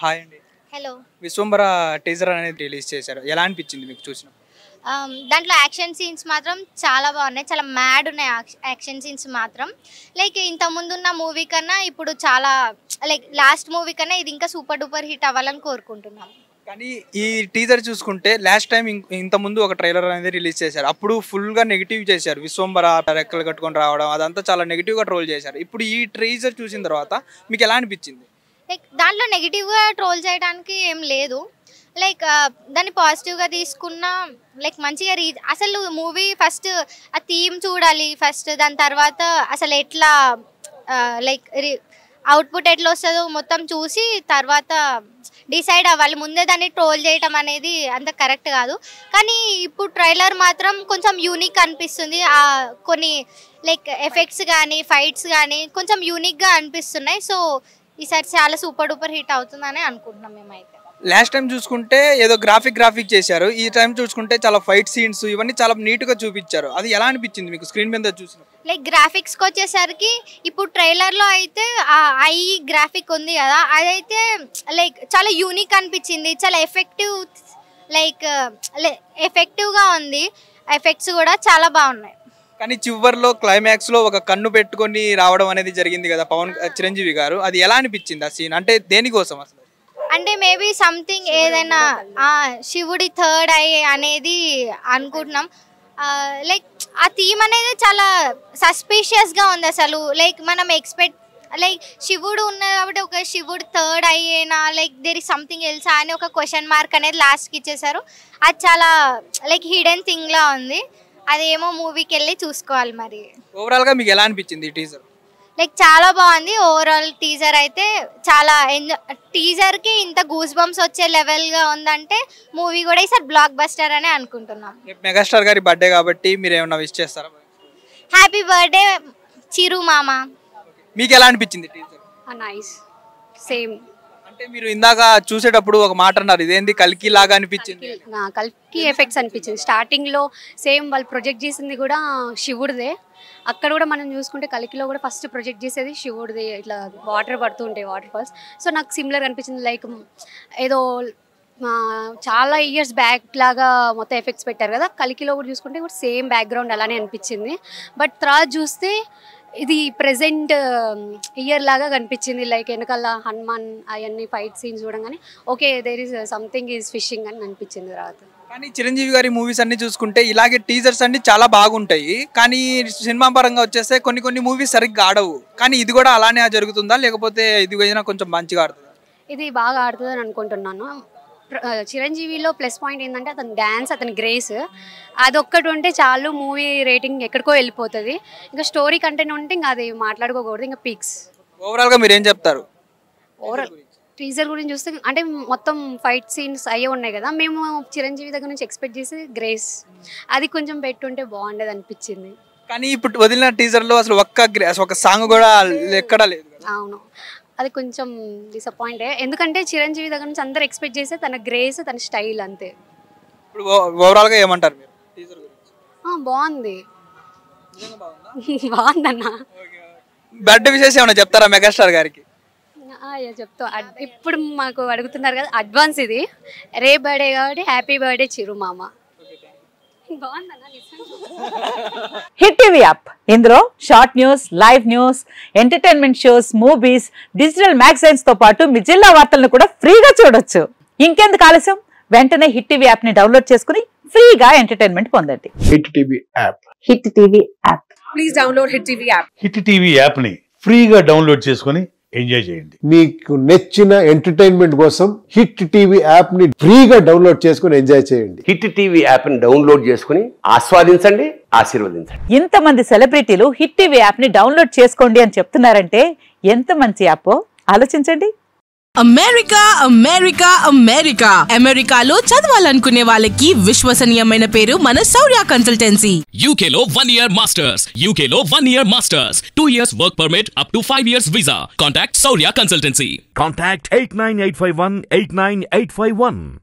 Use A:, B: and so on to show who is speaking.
A: Hi అండి.
B: Hello.
A: 'Vishwambhara' teaser అనేది release చేశారు. ఎలా అనిపించింది మీకు చూసినప్పుడు?
B: దాంట్లో యాక్షన్ సీన్స్ మాత్రం చాలా బాగున్నాయి. చాలా మ్యాడ్ ఉన్నాయి యాక్షన్ సీన్స్ మాత్రం. లైక్ ఇంతకుముందున్న మూవీ కన్నా ఇప్పుడు చాలా లైక్ లాస్ట్ మూవీ కన్నా ఇది ఇంకా సూపర్ డూపర్ హిట్ అవ్వాలని కోరుకుంటున్నాం.
A: కానీ ఈ టీజర్ చూసుకుంటే లాస్ట్ టైం ఇంతకుముందు ఒక ట్రైలర్ అనేది రిలీజ్ చేశారు. అప్పుడు ఫుల్గా నెగిటివ్ చేశారు. 'విశ్వంబర' రెక్కలు కట్టుకొని రావడం అదంతా చాలా నెగిటివ్గా ట్రోల్ చేశారు. ఇప్పుడు ఈ టీజర్ చూసిన తర్వాత మీకు ఎలా అనిపించింది?
B: లైక్ దాంట్లో నెగిటివ్గా ట్రోల్ చేయడానికి ఏం లేదు. లైక్ దాన్ని పాజిటివ్గా తీసుకున్న లైక్ మంచిగా అసలు మూవీ ఫస్ట్ ఆ థీమ్ చూడాలి ఫస్ట్. దాని తర్వాత అసలు ఎట్లా లైక్ అవుట్పుట్ ఎట్లా వస్తుందో మొత్తం చూసి తర్వాత డిసైడ్ అవ్వాలి. ముందే దాన్ని ట్రోల్ చేయటం అనేది అంత కరెక్ట్ కాదు. కానీ ఇప్పుడు ట్రైలర్ మాత్రం కొంచెం యూనిక్ అనిపిస్తుంది. కొన్ని లైక్ ఎఫెక్ట్స్ కానీ ఫైట్స్ కానీ కొంచెం యూనిక్గా అనిపిస్తున్నాయి. సో ఈసారి చాలా సూపర్ డూపర్ హిట్ అవుతుందని అనుకుంటున్నాం మేమైతే.
A: లాస్ట్ టైం చూసుకుంటే ఏదో గ్రాఫిక్ చేశారు. ఈ టైం చూసుకుంటే చాలా ఫైట్ సీన్స్ ఇవన్నీ చాలా నీట్గా చూపించారు. అది ఎలా అనిపించింది మీకు స్క్రీన్ మీద చూసినప్పుడు?
B: లైక్ గ్రాఫిక్స్కి వచ్చేసరికి ఇప్పుడు ట్రైలర్లో అయితే ఐ గ్రాఫిక్ ఉంది కదా, అదైతే లైక్ చాలా యూనిక్ అనిపించింది. చాలా ఎఫెక్టివ్గా ఉంది. ఎఫెక్ట్స్ కూడా చాలా బాగున్నాయి.
A: కానీ చివరిలో క్లైమాక్స్లో ఒక కన్ను పెట్టుకొని రావడం అనేది జరిగింది కదా చిరంజీవి గారు. అది ఎలా అనిపించింది ఆ సీన్? అంటే దేనికోసం అసలు?
B: అంటే మేబీ సంథింగ్ ఏదైనా శివుడి థర్డ్ ఐ అనేది అనుకుంటున్నాం. లైక్ ఆ థీమ్ అనేది చాలా సస్పీషియస్గా ఉంది అసలు. లైక్ మనం లైక్ శివుడు ఉన్నది కాబట్టి ఒక శివుడు థర్డ్ అయ్యేనా like there is something else అని ఒక క్వశ్చన్ మార్క్ అనేది లాస్ట్కి ఇచ్చేసారు. అది చాలా లైక్ హిడెన్ థింగ్లా ఉంది. అదేమో మూవీకి వెళ్ళి చూసుకోవాలి. మరి
A: ఓవరాల్గా మీకు ఎలా అనిపించింది ఈ టీజర్?
B: లైక్ చాలా బాగుంది. ఓవరాల్ టీజర్ అయితే చాలా టీజర్కి ఇంత గూస్ బంప్స్ వచ్చే లెవెల్గా ఉందంటే మూవీ కూడా ఈసారి బ్లాక్ బస్టర్ అని అనుకుంటున్నాం.
A: మెగాస్టార్ గారి బర్త్డే కాబట్టి మీరు ఏమైనా విష్ చేస్తారా?
B: హ్యాపీ బర్త్డే చిరు మామ.
A: మీకు ఎలా అనిపించింది టీజర్?
C: Nice same.
A: అంటే మీరు ఇందాక చూసేటప్పుడు ఒక మాట అన్నారు, ఇదేంది కల్కి లాగా అనిపించింది.
C: కల్కి ఎఫెక్ట్స్ అనిపించింది. స్టార్టింగ్లో సేమ్ వాళ్ళు ప్రొజెక్ట్ చేసింది కూడా శివుడిదే. అక్కడ కూడా మనం చూసుకుంటే కలికిలో కూడా ఫస్ట్ ప్రొజెక్ట్ చేసేది శివుడిదే. ఇట్లా వాటర్ పడుతూ ఉంటాయి, వాటర్ ఫాల్స్. సో నాకు సిమిలర్ అనిపించింది. లైక్ ఏదో చాలా ఇయర్స్ బ్యాక్ లాగా మొత్తం ఎఫెక్ట్స్ పెట్టారు కదా. కలికిలో కూడా చూసుకుంటే కూడా సేమ్ బ్యాక్గ్రౌండ్ అలానే అనిపించింది. బట్ తర్వాత చూస్తే ఇది ప్రెజెంట్ ఇయర్ లాగా కనిపించింది. లైక్ వెనకాల హనుమాన్ అవన్నీ ఫైట్ సీన్స్ చూడగానే okay there is something is fishing అని అనిపించింది తర్వాత.
A: కానీ చిరంజీవి గారి మూవీస్ అన్ని చూసుకుంటే ఇలాగే టీజర్స్ అన్ని చాలా బాగుంటాయి. కానీ సినిమా పరంగా వచ్చేస్తే కొన్ని మూవీస్ సరిగ్గా ఆడవు. కానీ ఇది కూడా అలానే జరుగుతుందా లేకపోతే ఇది కొంచెం మంచిగా ఆడుతుందా?
C: ఇది బాగా ఆడుతుందని అనుకుంటున్నాను. చిరంజీవిలో ప్లస్ పాయింట్ ఏంటంటే అతని డ్యాన్స్, అతని గ్రేస్, అదొక్కటి ఉంటే చాలు మూవీ రేటింగ్ ఎక్కడికో వెళ్ళిపోతుంది. ఇంకా స్టోరీ కంటెంట్ ఉంటే ఇంకా అది మాట్లాడుకోకూడదు. ఇంకా పీక్స్.
A: ఓవరాల్గా మీరు ఏం చెప్తారు?
C: ఓవరాల్ టీజర్ గురించి చూస్తే అంటే మొత్తం ఫైట్ సీన్స్ అయ్యే ఉన్నాయి కదా. మేము చిరంజీవి దగ్గర నుంచి ఎక్స్పెక్ట్ చేసి గ్రేస్ అది కొంచెం పెట్టుంటే బాగుండేది అనిపించింది.
A: కానీ ఇప్పుడు వదిలిన టీజర్లో అసలు ఒక్క సాంగ్ కూడా ఎక్కడా లేదు.
C: అవును, అది కొంచెం డిసప్పాయింట్. ఎందుకంటే చిరంజీవి దగ్గర నుంచి అందరు ఎక్స్పెక్ట్ చేస్తే తన గ్రేస్, తన స్టైల్ అంతే.
A: ఇప్పుడు ఓవరాల్గా ఏమంటారు మీరు టీజర్ గురించి?
C: బాగుంది. బాగుందన్న.
A: బర్త్డే విషయం ఏమైనా చెప్తారా మెగాస్టార్ గారికి?
C: చెప్తా. ఇప్పుడు మాకు అడుగుతున్నారు కదా అడ్వాన్స్, ఇది రే బర్త్డే కాబట్టి హ్యాపీ బర్త్డే చిరు మామ.
D: హిట్ టీవీ యాప్, ఇందులో short news, live news, entertainment shows, movies, digital magazines తో పాటు మీ జిల్లా వార్తలను కూడా ఫ్రీగా చూడొచ్చు. ఇంకెందుకు ఆలస్యం, వెంటనే హిట్ టీవీ యాప్ ని డౌన్లోడ్ చేసుకుని ఫ్రీగా ఎంటర్టైన్మెంట్ పొందండి.
E: Hit TV app.
D: Hit TV app.
F: Please download hit TV app.
E: Hit TV app ని ఫ్రీగా డౌన్లోడ్ చేసుకుని ఎంజాయ్ చేయండి.
G: మీకు నచ్చిన ఎంటర్టైన్మెంట్ కోసం హిట్ టీవీ యాప్ ని ఫ్రీగా డౌన్లోడ్ చేసుకుని ఎంజాయ్ చేయండి.
H: హిట్ టీవీ యాప్ ని డౌన్లోడ్ చేసుకుని ఆస్వాదించండి, ఆశీర్వదించండి.
D: ఇంతమంది సెలబ్రిటీలు హిట్ టీవీ యాప్ ని డౌన్లోడ్ చేసుకోండి అని చెప్తున్నారంటే ఎంత మంచి యాప్ ఆలోచించండి.
F: అమెరికా అమెరికా అమెరికా అమెరికాలో చదవాలనుకునే వాళ్ళకి విశ్వసనీయమైన పేరు మన శౌర్య కన్సల్టెన్సీ.
I: UK లో 1 year masters, UK లో 1 year masters, 2 years work permit up to 5 years visa. Contact Shaurya Consultancy.
J: Contact 89851 89851.